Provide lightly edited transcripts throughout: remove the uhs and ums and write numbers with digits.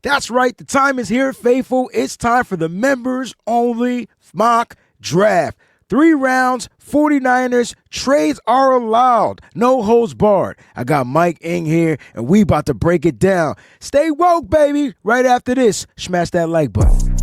That's right. The time is here, faithful. It's time for the members-only mock draft. 3 rounds, 49ers, trades are allowed. No holds barred. I got Mike in here, and we about to break it down. Stay woke, baby. Right after this, smash that like button.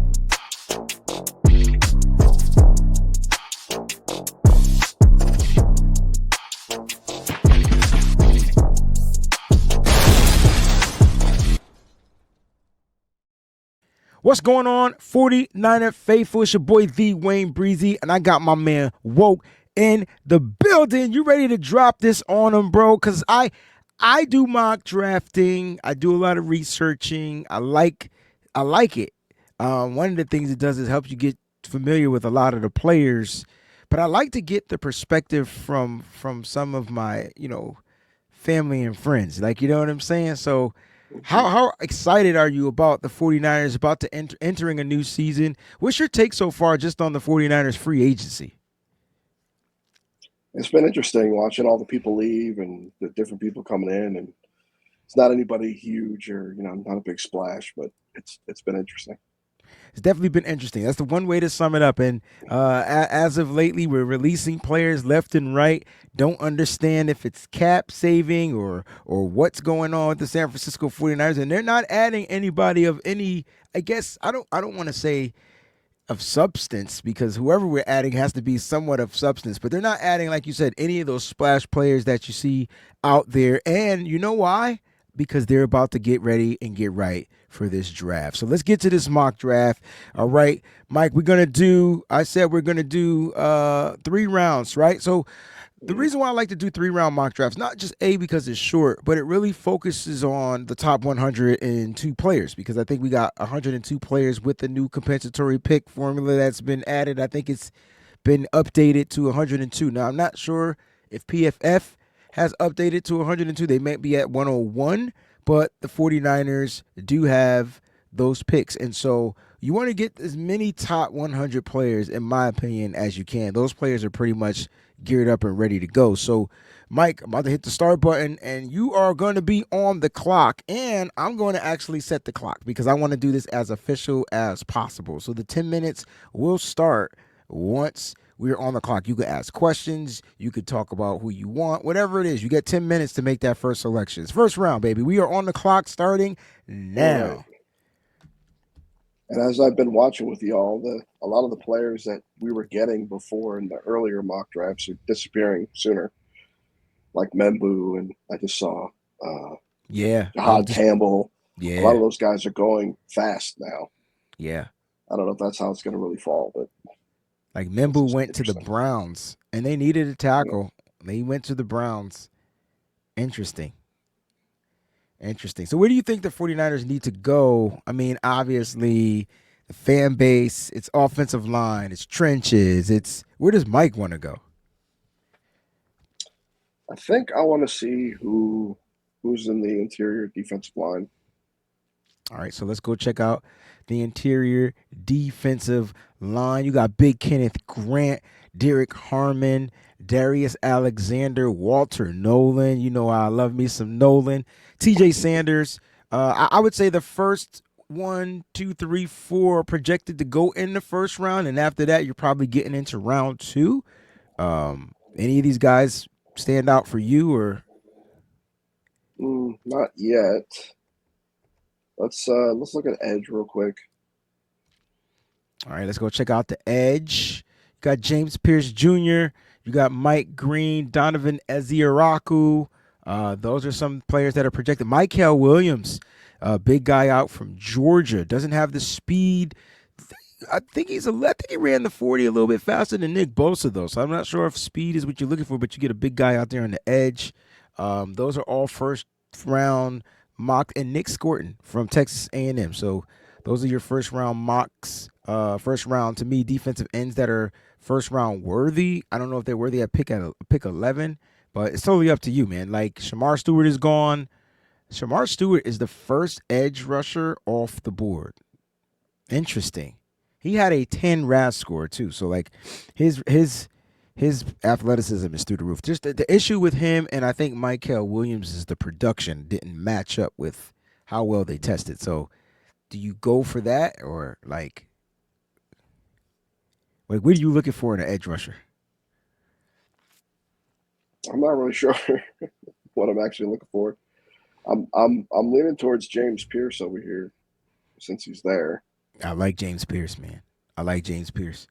What's going on, 49er faithful? It's your boy, the WayneBreezie, and I got my man Woke in the building. You ready to drop this on him, bro? Because I do mock drafting. I do a lot of researching. I like it. One of the things it does is help you get familiar with a lot of the players. But I like to get the perspective from some of my, family and friends. Like, you know what I'm saying? So how excited are you about the 49ers about to entering a new season? What's your take so far just on the 49ers free agency? It's been interesting watching all the people leave and the different people coming in, and it's not anybody huge or not a big splash, but it's been interesting. It's definitely been interesting. That's the one way to sum it up. And as of lately, we're releasing players left and right. Don't understand if it's cap saving or what's going on with the San Francisco 49ers. And they're not adding anybody of any, I guess, I don't want to say of substance, because whoever we're adding has to be somewhat of substance. But they're not adding, like you said, any of those splash players that you see out there. And you know why? Because they're about to get ready and get right for this draft. So let's get to this mock draft. All right, Mike, I said we're going to do 3 rounds, right? So the reason why I like to do 3-round mock drafts, not just because it's short, but it really focuses on the top 102 players, because I think we got 102 players with the new compensatory pick formula that's been added. I think it's been updated to 102. Now, I'm not sure if PFF has updated to 102. They might be at 101, but the 49ers do have those picks. And so you want to get as many top 100 players, in my opinion, as you can. Those players are pretty much geared up and ready to go. So, Mike, I'm about to hit the start button, and you are going to be on the clock. And I'm going to actually set the clock because I want to do this as official as possible. So the 10 minutes will start once we're on the clock. You could ask questions. You could talk about who you want, whatever it is. You get 10 minutes to make that first selection. It's first round, baby. We are on the clock starting now. Right. And as I've been watching with y'all, a lot of the players that we were getting before in the earlier mock drafts are disappearing sooner, like Membu, and I just saw Jahad Campbell. Yeah. A lot of those guys are going fast now. Yeah. I don't know if that's how it's going to really fall, but like Membu went to the Browns, and they needed a tackle. Yeah. They went to the Browns. Interesting. So where do you think the 49ers need to go? I mean, obviously, the fan base, it's offensive line, it's trenches. Where does Mike want to go? I think I want to see who's in the interior defensive line. All right, so let's go check out the interior defensive line. You got Big Kenneth Grant, Derek Harmon, Darius Alexander, Walter Nolan. You know I love me some Nolan. TJ Sanders. I would say the first 1, 2, 3, 4 projected to go in the first round, and after that, you're probably getting into round 2. Any of these guys stand out for you, or? Not yet. Let's look at edge real quick. All right, let's go check out the edge. You got James Pierce Jr., you got Mike Green, Donovan Eziraku. Those are some players that are projected. Mykel Williams, big guy out from Georgia, doesn't have the speed. I think he ran the 40 a little bit faster than Nick Bosa, though. So I'm not sure if speed is what you're looking for, but you get a big guy out there on the edge. Those are all first round mock, and Nick Scorton from Texas A&M. So those are your first round mocks. First round, to me, defensive ends that are first round worthy. I don't know if they're worthy at pick 11, but it's totally up to you, man. Like, Shamar Stewart is gone. Shamar Stewart is the first edge rusher off the board. Interesting. He had a 10 RAS score too. So like his athleticism is through the roof. Just the issue with him, and I think Mykel Williams, is the production didn't match up with how well they tested. So do you go for that, or like what are you looking for in an edge rusher? I'm not really sure what I'm actually looking for. I'm leaning towards James Pierce over here since he's there. I like James Pierce, man. I like James Pierce.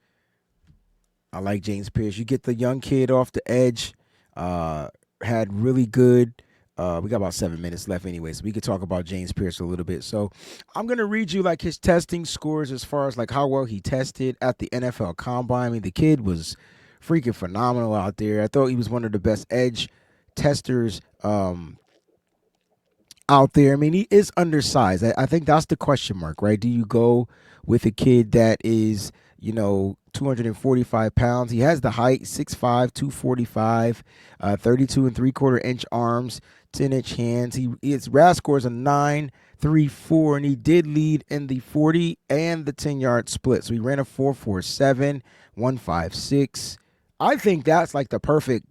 I like James Pierce. You get the young kid off the edge. Uh, had really good. We got about 7 minutes left, anyway, so we could talk about James Pierce a little bit. So I'm gonna read you like his testing scores as far as like how well he tested at the NFL Combine. I mean, the kid was freaking phenomenal out there. I thought he was one of the best edge testers out there. I mean, he is undersized. I think that's the question mark, right? Do you go with a kid that is, 245 pounds? He has the height, 6'5", 245, 32 and three-quarter inch arms, 10-inch hands. His RAS score is a 9.34, and he did lead in the 40 and the 10-yard split. So he ran a 4.47, 1.56. I think that's like the perfect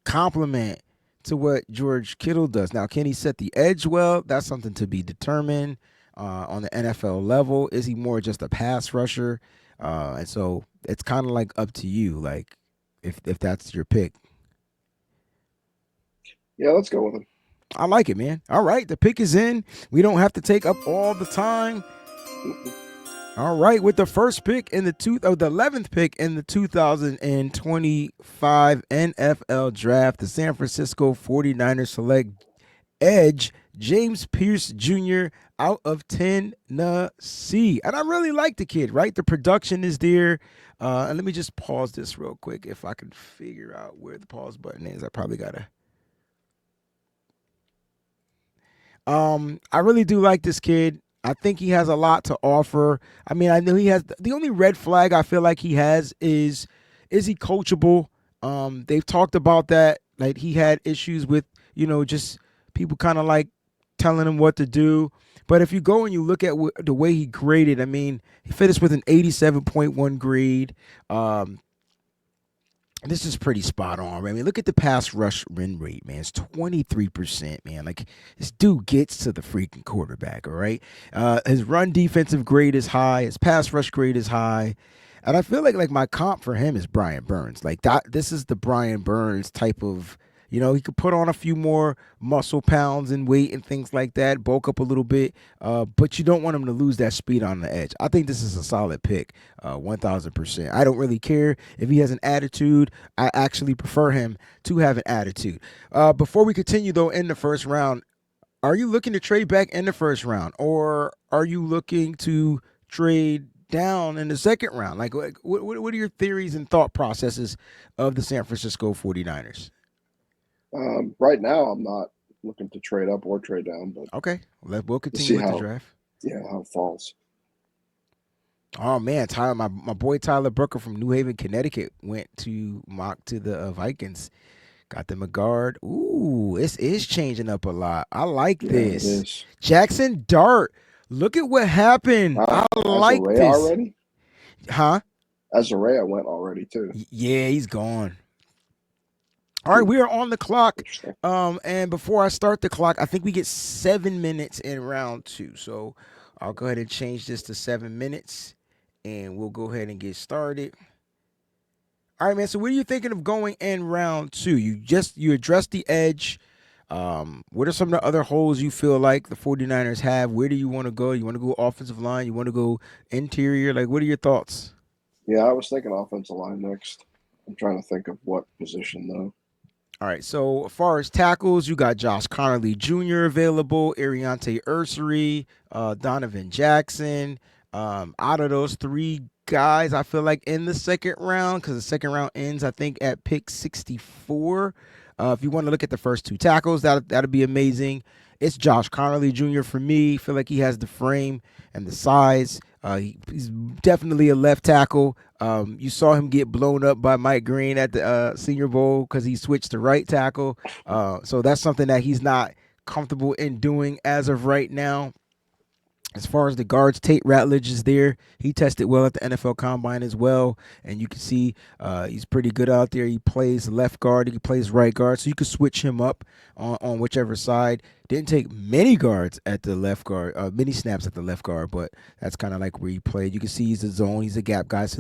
complement to what George Kittle does. Now, can he set the edge well? That's something to be determined on the NFL level. Is he more just a pass rusher? And so it's kind of like up to you, like if that's your pick. Yeah, let's go with him. I like it, man. All right, the pick is in. We don't have to take up all the time. All right, with the first pick in the 11th pick in the 2025 NFL Draft, the San Francisco 49ers select edge James Pierce Jr. out of Tennessee. And I really like the kid, right? The production is there. And let me just pause this real quick if I can figure out where the pause button is. I probably gotta. I really do like this kid. I think he has a lot to offer. I mean, I know he has the only red flag I feel like he has is he coachable? They've talked about that. Like he had issues with, just people kind of like telling him what to do. But if you go and you look at the way he graded, I mean, he finished with an 87.1 grade. This is pretty spot on. I mean, look at the pass rush win rate, man. It's 23%, man. Like, this dude gets to the freaking quarterback, all right? His run defensive grade is high. His pass rush grade is high. And I feel like my comp for him is Brian Burns. Like, this is the Brian Burns type of, he could put on a few more muscle pounds and weight and things like that, bulk up a little bit, but you don't want him to lose that speed on the edge. I think this is a solid pick, 1,000%. I don't really care if he has an attitude. I actually prefer him to have an attitude. Before we continue, though, in the first round, are you looking to trade back in the first round, or are you looking to trade down in the second round? Like, what are your theories and thought processes of the San Francisco 49ers? Right now, I'm not looking to trade up or trade down, but Okay, we'll to continue see with the how draft. how it falls. Oh man, Tyler, my boy Tyler Brooker from New Haven, Connecticut, went to mock to the Vikings. Got them a guard. Ooh, this is changing up a lot. I like Yeah, it this. is. Jackson Dart. Look at what happened. I like Azarea this. already? Huh? Azarea went already too. Yeah, he's gone. All right, we are on the clock. Interesting. And before I start the clock, I think we get 7 minutes in round 2. So I'll go ahead and change this to 7 minutes, and we'll go ahead and get started. All right, man. So what are you thinking of going in round 2? You addressed the edge. What are some of the other holes you feel like the 49ers have? Where do you want to go? You want to go offensive line? You want to go interior? Like, what are your thoughts? Yeah, I was thinking offensive line next. I'm trying to think of what position though. All right, so as far as tackles, you got Josh Connerly Jr. available, Ariante Ursery, Donovan Jackson. Out of those three guys, I feel like in the second round, because the second round ends, I think, at pick 64. If you want to look at the first two tackles, that'd be amazing. It's Josh Connerly Jr. for me. I feel like he has the frame and the size. He's definitely a left tackle. You saw him get blown up by Mike Green at the Senior Bowl because he switched to right tackle. So that's something that he's not comfortable in doing as of right now. As far as the guards, Tate Ratledge is there. He tested well at the NFL Combine as well, and you can see he's pretty good out there. He plays left guard, he plays right guard, so you can switch him up on whichever side. Didn't take many guards at the left guard, many snaps at the left guard, but that's kind of like where he played. You can see he's a zone, he's a gap guy. So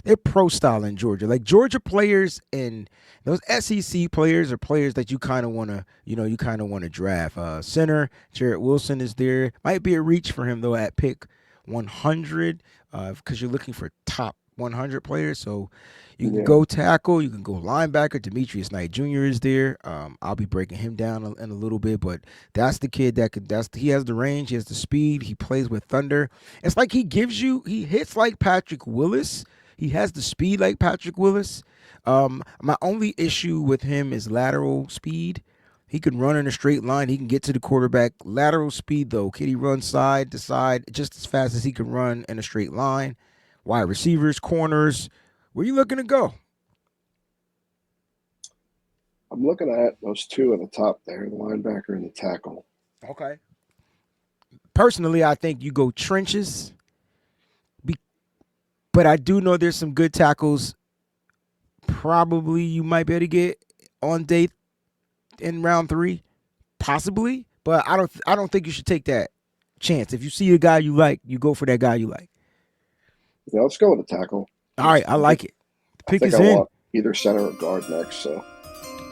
they're pro style in Georgia. Like Georgia players and those SEC players are players that you kind of want to, you kind of want to draft. Center Jarrett Wilson is there. Might be a reach for him though at pick 100 because you're looking for top 100 players. So you can Yeah. go tackle, you can go linebacker. Demetrius Knight Jr. is there. I'll be breaking him down in a little bit, but that's the kid that could. He has the range, he has the speed, he plays with thunder. It's like he hits like Patrick Willis. He has the speed like Patrick Willis. My only issue with him is lateral speed. He can run in a straight line. He can get to the quarterback. Lateral speed, though, can he run side to side just as fast as he can run in a straight line? Wide receivers, corners. Where you looking to go? I'm looking at those two at the top there, the linebacker and the tackle. Okay. Personally, I think you go trenches, but I do know there's some good tackles. Probably you might be able to get on day in round 3, possibly. But I don't think you should take that chance. If you see a guy you like, you go for that guy you like. Yeah, let's go with the tackle. All right, I like it. The I pick think is I in. want either center or guard next. So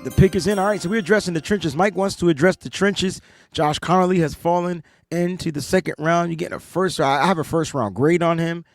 The pick is in. All right, so we're addressing the trenches. Mike wants to address the trenches. Josh Connolly has fallen into the second round. You're getting a first. I have a first round grade on him.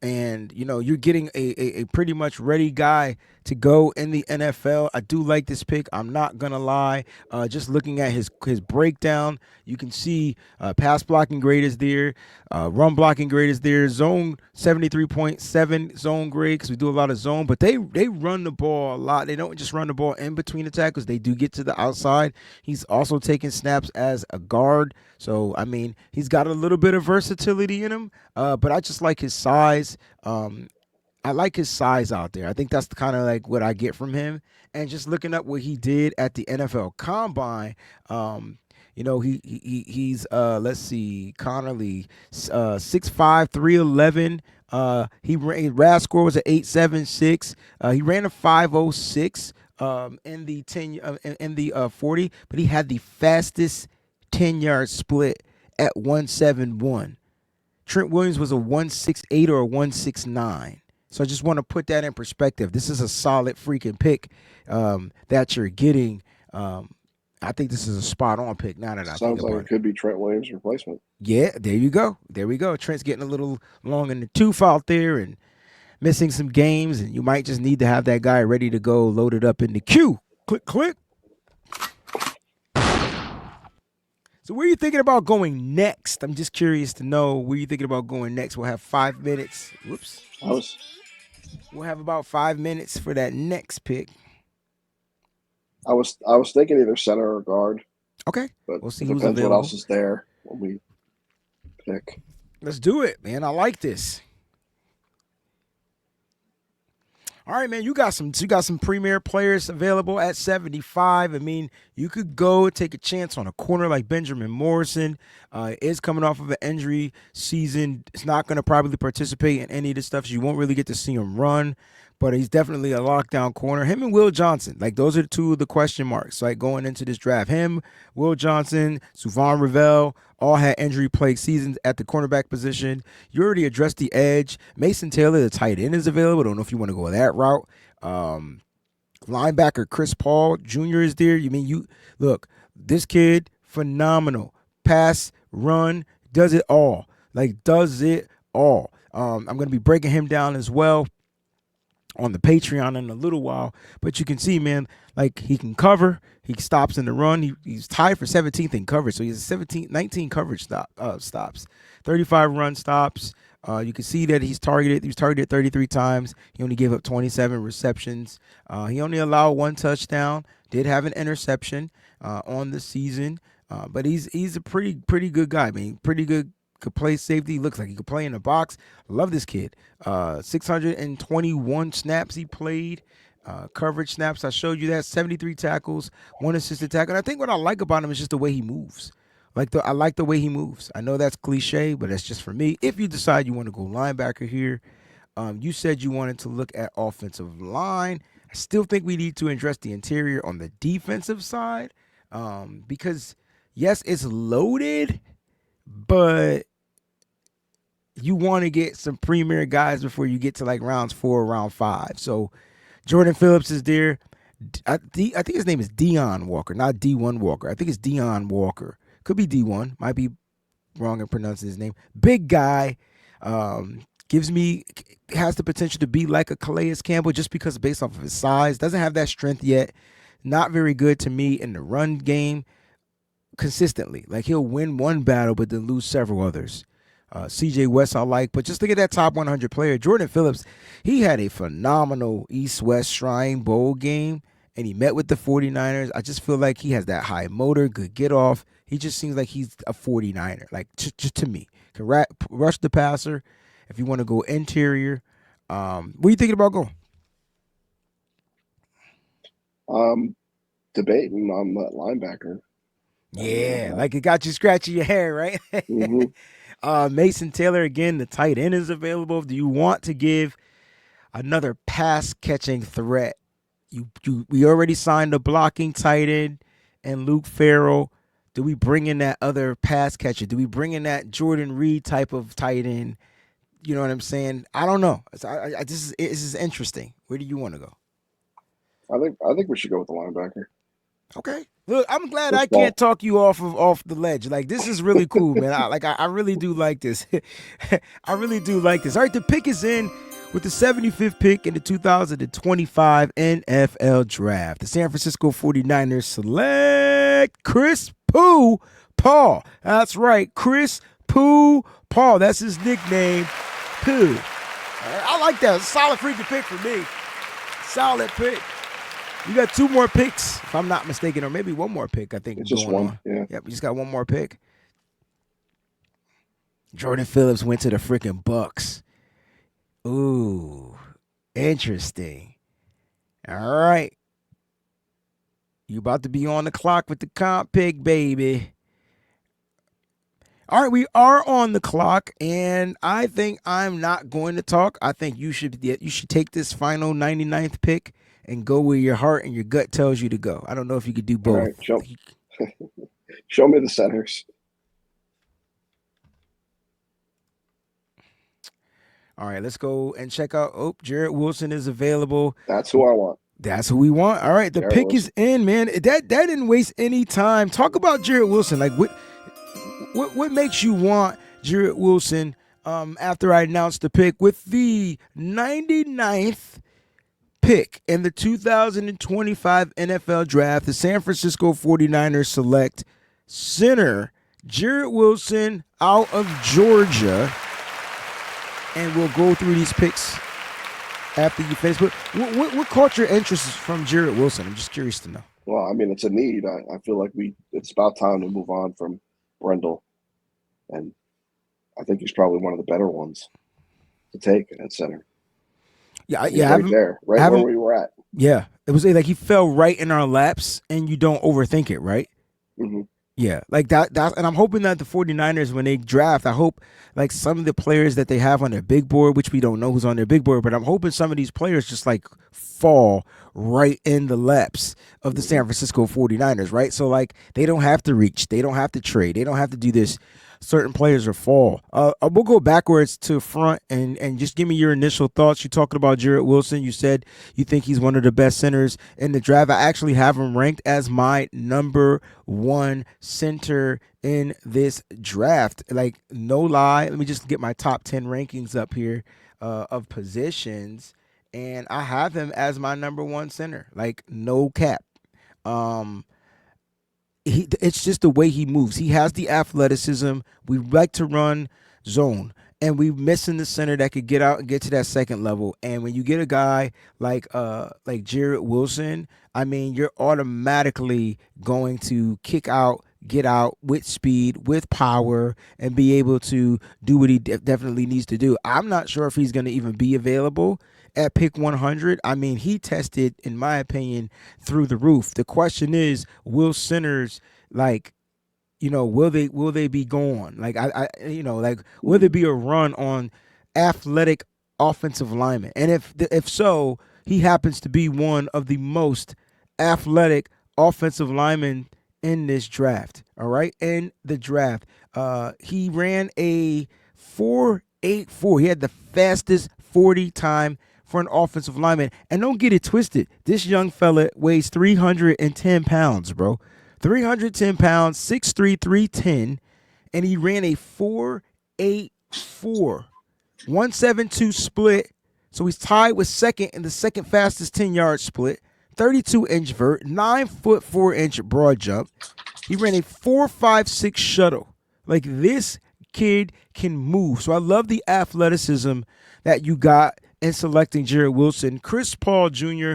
And you're getting a pretty much ready guy to go in the NFL. I do like this pick. I'm not gonna lie. Just looking at his breakdown, you can see pass blocking grade is there, run blocking grade is there, zone 73.7 zone grade because we do a lot of zone. But they run the ball a lot. They don't just run the ball in between the tackles. They do get to the outside. He's also taking snaps as a guard. So I mean, he's got a little bit of versatility in him. But I just like his size. I like his size out there. I think that's kind of like what I get from him. And just looking up what he did at the NFL Combine, he's let's see, Connolly, 6'5", 311. His RAS score was an 876. He ran a 506 in the 40, but he had the fastest 10-yard split at 171. Trent Williams was a 168 or a 169. So I just want to put that in perspective. This is a solid freaking pick that you're getting. I think this is a spot on pick now that I think sounds like about it it. could be Trent Williams' replacement. Yeah, there you go. There we go. Trent's getting a little long in the tooth out there and missing some games, and you might just need to have that guy ready to go, loaded up in the queue. Click, click. So where are you thinking about going next? I'm just curious to know where you thinking about going next. We'll have 5 minutes. Whoops. I was We'll have about 5 minutes for that next pick. I was thinking either center or guard, Okay. but We'll see it who's depends what available. else is there when we pick. Let's do it, man. I like this. All right, man. You got some premier players available at 75. I mean, you could go take a chance on a corner like Benjamin Morrison. Is coming off of an injury season. It's not going to probably participate in any of this stuff. So you won't really get to see him run. But he's definitely a lockdown corner. Him and Will Johnson, like those are two of the question marks, like going into this draft. Him, Will Johnson, Suvon Ravel, all had injury plagued seasons at the cornerback position. You already addressed the edge. Mason Taylor, the tight end, is available. Don't know if you want to go that route. Linebacker Chris Paul Jr. is there. You mean you look, this kid, phenomenal. Pass, run, does it all. Like does it all. I'm gonna be breaking him down as well on the Patreon in a little while. But you can see, man, like he can cover. He stops in the run. He's tied for 17th in coverage. So he's 19 coverage stops, 35 run stops. You can see that he's targeted. He was targeted 33 times. He only gave up 27 receptions. He only allowed one touchdown. Did have an interception on the season. But he's a pretty good guy. I mean, pretty good. Could play safety. Looks like he could play in the box. Love this kid. 621 snaps he played. Coverage snaps. I showed you that. 73 tackles, one assisted tackle. And I think what I like about him is just the way he moves. I like the way he moves. I know that's cliche, but that's just for me. If you decide you want to go linebacker here, you said you wanted to look at offensive line. I still think we need to address the interior on the defensive side because yes, it's loaded, but you want to get some premier guys before you get to like rounds 4, round 5. So Jordan Phillips is there. I think his name is Dion Walker, not D1 Walker. I think it's Dion Walker. Could be D1. Might be wrong in pronouncing his name. Big guy. Gives me has the potential to be like a Calais Campbell just because based off of his size. Doesn't have that strength yet. Not very good to me in the run game consistently. Like he'll win one battle but then lose several others. CJ West I like, but just look at that top 100 player. Jordan Phillips, he had a phenomenal East-West Shrine Bowl game, and he met with the 49ers. I just feel like he has that high motor, good get off. He just seems like he's a 49er, like just to me. Can rush the passer if you want to go interior. What are you thinking about going? Debating on that linebacker. Yeah, like it got you scratching your hair, right? Mm-hmm. Mason Taylor, again, the tight end is available. Do you want to give another pass catching threat? We already signed a blocking tight end and Luke Farrell. Do we bring in that other pass catcher? Do we bring in that Jordan Reed type of tight end? You know what I'm saying? I don't know. This is interesting. Where do you want to go? I think we should go with the linebacker. Okay. Look, I'm glad Chris I Paul. can't talk you off the ledge. Like this is really cool, man. I really do like this. I really do like this. All right, the pick is in with the 75th pick in the 2025 NFL Draft. The San Francisco 49ers select Chris Pooh Paul. That's right, Chris Pooh Paul. That's his nickname, Pooh. I like that. Solid freaking pick for me. Solid pick. You got 2 more picks, if I'm not mistaken, or maybe 1 more pick. I think It's just going one. on. Yeah. Yep, we just got 1 more pick. Jordan Phillips went to the freaking Bucks. Ooh, interesting. All right, you about to be on the clock with the comp pick, baby. All right, we are on the clock, and I think I'm not going to talk. I think you should take this final 99th pick and go where your heart and your gut tells you to go. I don't know if you could do All both. right. Show me the centers. All right, let's go and check out. Oh, Jarrett Wilson is available. That's who I want. That's who we want. All right, the Jarrett pick Wilson. is in, man. That didn't waste any time. Talk about Jarrett Wilson. Like what makes you want Jarrett Wilson after I announced the pick with the 99th pick in the 2025 NFL Draft, the San Francisco 49ers select center Jarrett Wilson out of Georgia. And we'll go through these picks after you finish. But what caught your interest from Jarrett Wilson? I'm just curious to know. Well, I mean, it's a need. I feel like it's about time to move on from Brendel, and I think he's probably one of the better ones to take at center. Yeah, He's right there, right where we were at. Yeah, it was like he fell right in our laps, and you don't overthink it, right? Mm-hmm. Yeah, like that, and I'm hoping that the 49ers, when they draft, I hope like some of the players that they have on their big board, which we don't know who's on their big board, but I'm hoping some of these players just like fall right in the laps of the San Francisco 49ers, right? So like they don't have to reach, they don't have to trade, they don't have to do this. Certain players will fall. We'll go backwards to front and just give me your initial thoughts. You're talking about Jarrett Wilson. You said you think he's one of the best centers in the draft. I actually have him ranked as my number 1 center in this draft. Like, no lie. Let me just get my top 10 rankings up here of positions. And I have him as my number 1 center. Like, no cap. It's just the way he moves. He has the athleticism. We like to run zone, and we missing the center that could get out and get to that second level. And when you get a guy like Jarrett Wilson, I mean, you're automatically going to kick out, get out with speed, with power, and be able to do what he definitely needs to do. I'm not sure if he's going to even be available at pick 100. I mean, he tested, in my opinion, through the roof. The question is, will centers will they be gone? Like will there be a run on athletic offensive linemen? And if so, he happens to be one of the most athletic offensive linemen in this draft. All right, in the draft, he ran a 4.84. He had the fastest 40 time for an offensive lineman. And don't get it twisted. This young fella weighs 310 pounds, bro. 310 pounds, 6'3", 310, and he ran a 4.84, 172 split. So he's tied with second in the second fastest 10-yard split. 32-inch vert, 9 foot 4 inch broad jump. He ran a 4.56 shuttle. Like, this kid can move. So I love the athleticism that you got in selecting Jared Wilson. Chris Paul Jr.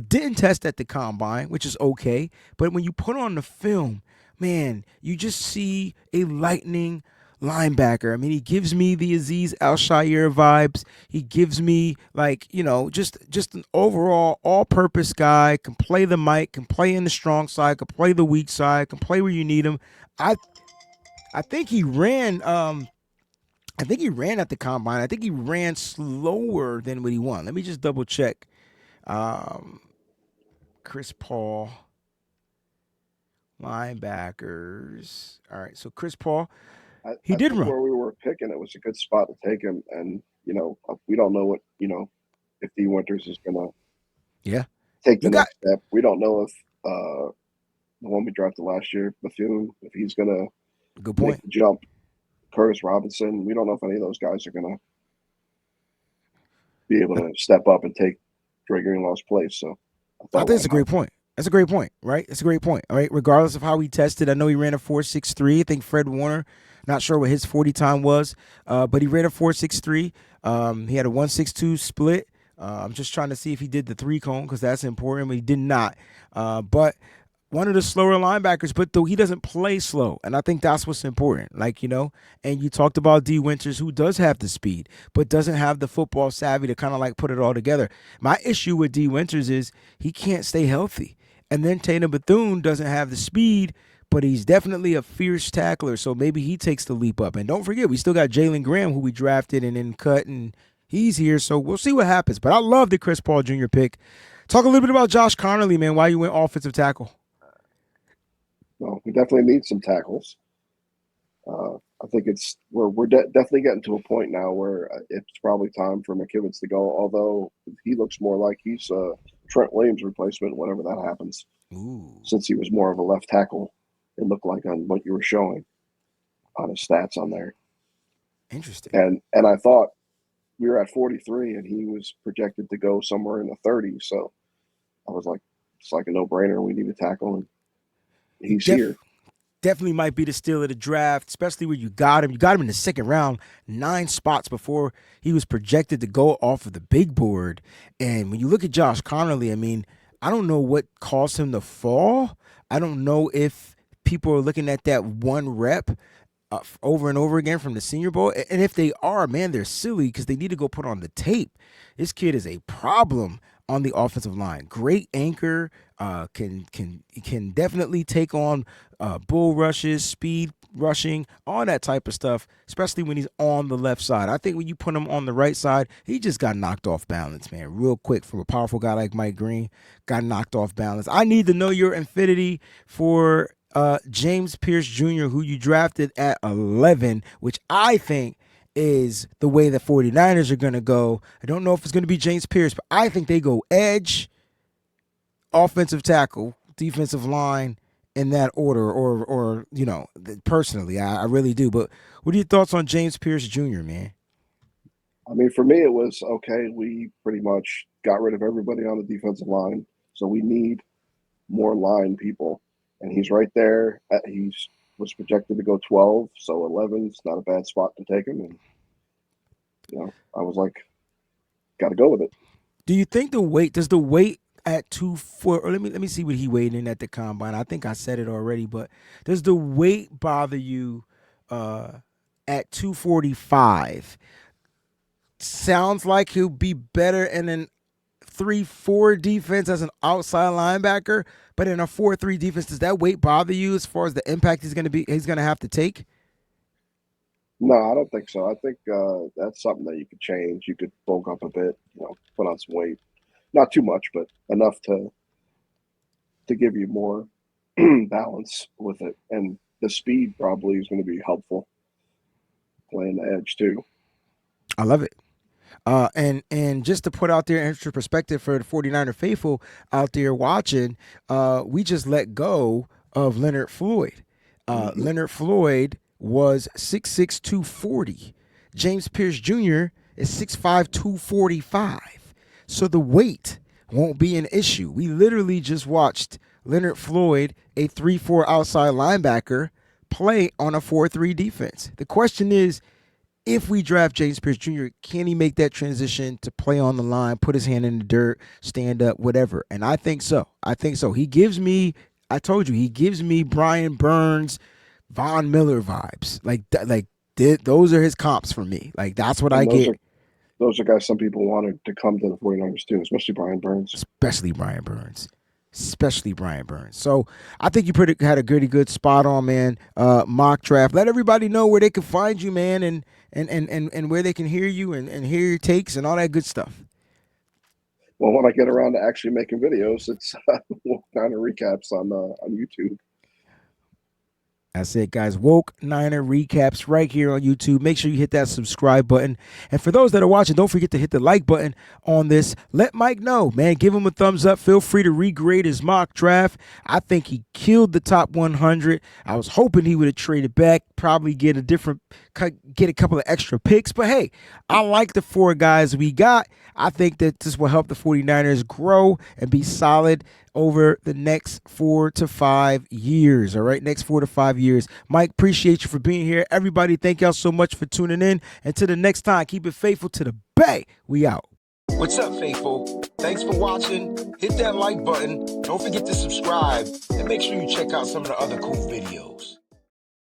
Didn't test at the combine, which is okay. But when you put on the film, man, you just see a lightning linebacker. I mean, he gives me the Aziz Al-Shaair vibes. He gives me, like, just an overall all-purpose guy. Can play the mic, can play in the strong side, can play the weak side, can play where you need him. I I think he ran. I think he ran at the combine. I think he ran slower than what he won. Let me just double check. Um, Chris Paul linebackers. All right, so Chris Paul, he I did think run. where we were picking, it was a good spot to take him. And, we don't know what, if D. Winters is going to Yeah, take the you got next step. We don't know if the one we drafted last year, Bethune, if he's going to a good make point. the jump. Curtis Robinson, we don't know if any of those guys are going to be able to step up and take Dre Greenlaw's place. So I I thought, think why it's a not? great point. That's a great point, right? It's a great point. All right. Regardless of how he tested, I know he ran a 4.63. I think Fred Warner, not sure what his 40 time was, but he ran a 4.63. He had a 1.62 split. I'm just trying to see if he did the three cone because that's important, but he did not. But one of the slower linebackers, but though he doesn't play slow, and I think that's what's important. Like, and you talked about D. Winters, who does have the speed, but doesn't have the football savvy to kind of like put it all together. My issue with D. Winters is he can't stay healthy, and then Tatum Bethune doesn't have the speed, but he's definitely a fierce tackler. So maybe he takes the leap up. And don't forget, we still got Jalen Graham, who we drafted and then cut, and he's here. So we'll see what happens. But I love the Chris Paul Jr. pick. Talk a little bit about Josh Connerly, man. Why you went offensive tackle? Well, we definitely need some tackles. I think we're definitely getting to a point now where it's probably time for McKivitz to go. Although he looks more like he's Trent Williams' replacement whenever that happens, Ooh, since he was more of a left tackle. It looked like on what you were showing on his stats on there. interesting. And I thought we were at 43, and he was projected to go somewhere in the 30s. So I was like, it's like a no brainer. We need a tackle, and He he's here. definitely might be the steal of the draft, especially where you got him. You got him in the second round, 9 spots before he was projected to go off of the big board. And when you look at Josh Connerly, I mean, I don't know what caused him to fall. I don't know if people are looking at that one rep over and over again from the Senior Bowl. And if they are, man, they're silly because they need to go put on the tape. This kid is a problem on the offensive line. Great anchor, can definitely take on bull rushes, speed rushing, all that type of stuff, especially when he's on the left side. I think when you put him on the right side, he just got knocked off balance, man, real quick from a powerful guy like Mike Green. Got knocked off balance. I need to know your infinity for James Pierce Jr., who you drafted at 11, which I think is the way the 49ers are going to go. I don't know if it's going to be James Pierce, but I think they go edge, offensive tackle, defensive line in that order, or personally, I really do. But what are your thoughts on James Pierce Jr., man? I mean, for me, it was okay. We pretty much got rid of everybody on the defensive line, so we need more line people, and he's right there. He's was projected to go 12, so 11 is not a bad spot to take him. And I was like, got to go with it. Do you think does the weight at 2 4, or let me see what he weighed in at the combine. I think I said it already, but does the weight bother you uh at 245? Sounds like he'll be better in an 3-4 defense as an outside linebacker, but in a 4-3 defense, does that weight bother you as far as the impact he's gonna have to take? No, I don't think so. I think that's something that you could change. You could bulk up a bit, put on some weight, not too much, but enough to give you more. balance with it, and the speed probably is going to be helpful playing the edge too. I love it. And just to put out there extra perspective for the 49er faithful out there watching, we just let go of Leonard Floyd. Leonard Floyd was 6'6", 240. James Pierce Jr. is 6'5", 245. So the weight won't be an issue. We literally just watched Leonard Floyd, a 3-4 outside linebacker, play on a 4-3 defense. The question is, if we draft James Pierce Jr., can he make that transition to play on the line, put his hand in the dirt, stand up, whatever? And I think so. He gives me, I told you, he gives me Brian Burns, Von Miller vibes. Those are his comps for me. Like, that's what I And get. Those are guys some people wanted to come to the 49ers too, especially Brian Burns. Especially Brian Burns. So I think you had a pretty good spot on, man. Mock draft. Let everybody know where they can find you, man, and where they can hear you and hear your takes and all that good stuff. Well, when I get around to actually making videos, it's kind of recaps on YouTube. That's it, guys. Woke Niner recaps right here on YouTube. Make sure you hit that subscribe button. And for those that are watching, don't forget to hit the like button on this. Let Mike know, man. Give him a thumbs up. Feel free to regrade his mock draft. I think he killed the top 100. I was hoping he would have traded back, probably get a couple of extra picks. But hey, I like the 4 guys we got. I think that this will help the 49ers grow and be solid over the next 4 to 5 years. All right, next 4 to 5 years. Mike, appreciate you for being here. Everybody, thank y'all so much for tuning in. Until the next time, keep it faithful to the Bay. We out. What's up, faithful? Thanks for watching. Hit that like button. Don't forget to subscribe. And make sure you check out some of the other cool videos.